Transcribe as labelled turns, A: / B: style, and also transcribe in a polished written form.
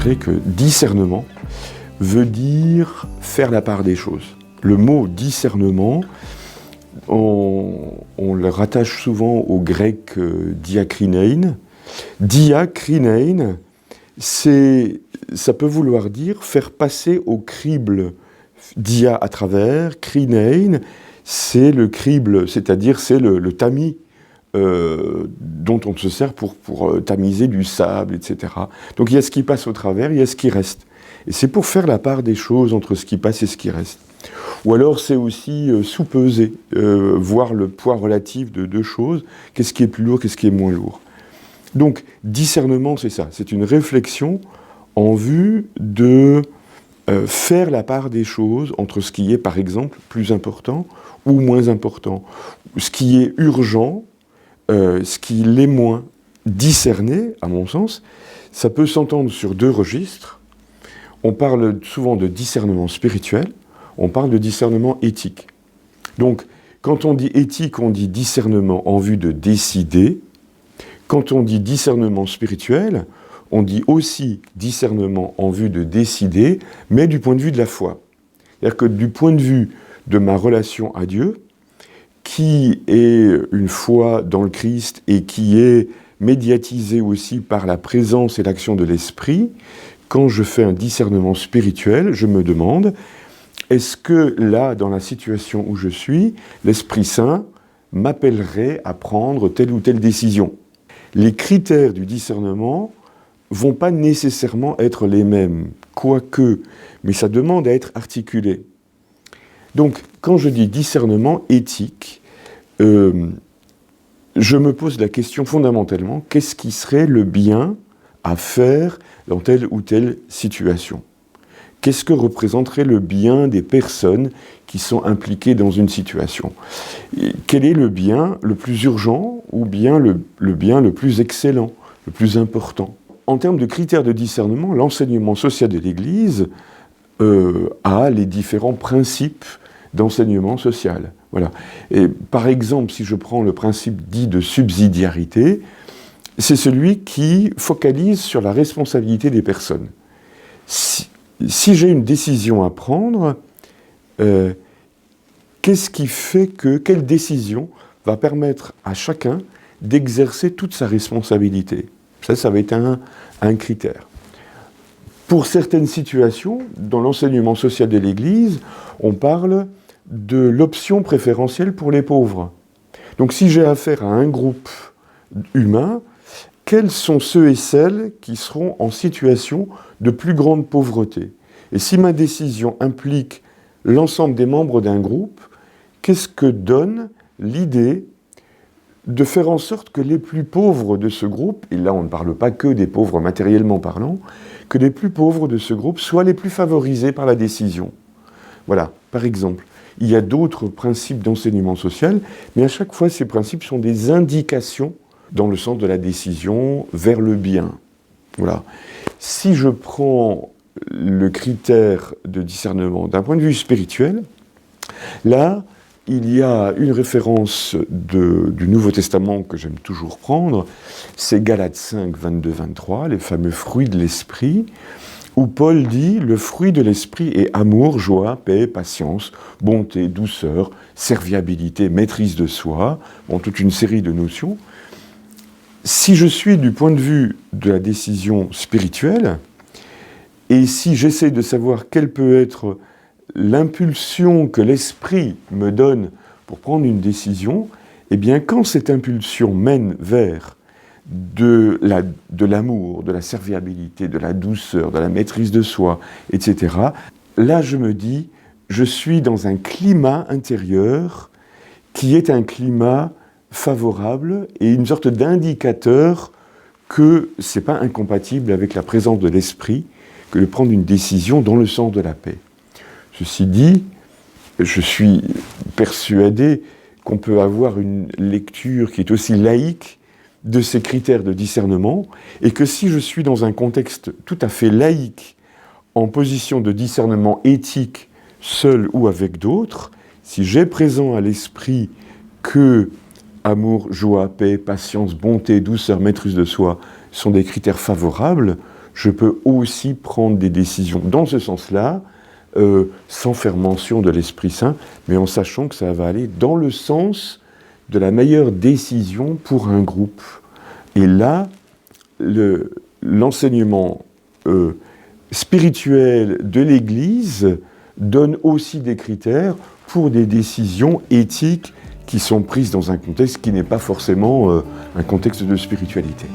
A: dirais que discernement veut dire faire la part des choses. Le mot discernement, on le rattache souvent au grec diakrinein. Diakrinein, ça peut vouloir dire faire passer au crible, dia à travers, krinein, c'est le crible, c'est-à-dire c'est le tamis dont on se sert pour tamiser du sable, etc. Donc il y a ce qui passe au travers, il y a ce qui reste. Et c'est pour faire la part des choses entre ce qui passe et ce qui reste. Ou alors c'est aussi sous-peser, voir le poids relatif de deux choses, qu'est-ce qui est plus lourd, qu'est-ce qui est moins lourd. Donc discernement, c'est ça, c'est une réflexion en vue de faire la part des choses entre ce qui est, par exemple, plus important ou moins important, ce qui est urgent, ce qui l'est moins. Discerner, à mon sens, ça peut s'entendre sur deux registres. On parle souvent de discernement spirituel, on parle de discernement éthique. Donc, quand on dit éthique, on dit discernement en vue de décider. Quand on dit discernement spirituel, on dit aussi discernement en vue de décider, mais du point de vue de la foi. C'est-à-dire que du point de vue de ma relation à Dieu, qui est une foi dans le Christ et qui est médiatisée aussi par la présence et l'action de l'Esprit, quand je fais un discernement spirituel, je me demande, est-ce que là, dans la situation où je suis, l'Esprit Saint m'appellerait à prendre telle ou telle décision ? Les critères du discernement vont pas nécessairement être les mêmes, quoique, mais ça demande à être articulé. Donc, quand je dis discernement éthique, je me pose la question fondamentalement, qu'est-ce qui serait le bien à faire dans telle ou telle situation ? Qu'est-ce que représenterait le bien des personnes qui sont impliquées dans une situation ? Et quel est le bien le plus urgent ou bien le bien le plus excellent, le plus important ? En termes de critères de discernement, l'enseignement social de l'Église a les différents principes d'enseignement social. Voilà. Et par exemple, si je prends le principe dit de subsidiarité, c'est celui qui focalise sur la responsabilité des personnes. Si j'ai une décision à prendre, qu'est-ce qui fait que, quelle décision va permettre à chacun d'exercer toute sa responsabilité ? Ça va être un critère. Pour certaines situations, dans l'enseignement social de l'Église, on parle de l'option préférentielle pour les pauvres. Donc si j'ai affaire à un groupe humain, quels sont ceux et celles qui seront en situation de plus grande pauvreté ? Et si ma décision implique l'ensemble des membres d'un groupe, qu'est-ce que donne l'idée de faire en sorte que les plus pauvres de ce groupe, et là on ne parle pas que des pauvres matériellement parlant, que les plus pauvres de ce groupe soient les plus favorisés par la décision. Voilà, par exemple. Il y a d'autres principes d'enseignement social, mais à chaque fois ces principes sont des indications dans le sens de la décision vers le bien. Voilà. Si je prends le critère de discernement d'un point de vue spirituel, là, il y a une référence du Nouveau Testament que j'aime toujours prendre, c'est Galates 5, 22, 23, les fameux fruits de l'esprit, où Paul dit « Le fruit de l'esprit est amour, joie, paix, patience, bonté, douceur, serviabilité, maîtrise de soi », bon, toute une série de notions. Si je suis du point de vue de la décision spirituelle, et si j'essaie de savoir quelle peut être l'impulsion que l'esprit me donne pour prendre une décision, eh bien, quand cette impulsion mène vers de l'amour, de la serviabilité, de la douceur, de la maîtrise de soi, etc., là, je me dis, je suis dans un climat intérieur qui est un climat favorable et une sorte d'indicateur que c'est pas incompatible avec la présence de l'esprit que de prendre une décision dans le sens de la paix. Ceci dit, je suis persuadé qu'on peut avoir une lecture qui est aussi laïque de ces critères de discernement, et que si je suis dans un contexte tout à fait laïque, en position de discernement éthique, seul ou avec d'autres, si j'ai présent à l'esprit que amour, joie, paix, patience, bonté, douceur, maîtrise de soi sont des critères favorables, je peux aussi prendre des décisions dans ce sens-là, sans faire mention de l'Esprit Saint, mais en sachant que ça va aller dans le sens de la meilleure décision pour un groupe. Et là, l'enseignement spirituel de l'Église donne aussi des critères pour des décisions éthiques qui sont prises dans un contexte qui n'est pas forcément un contexte de spiritualité.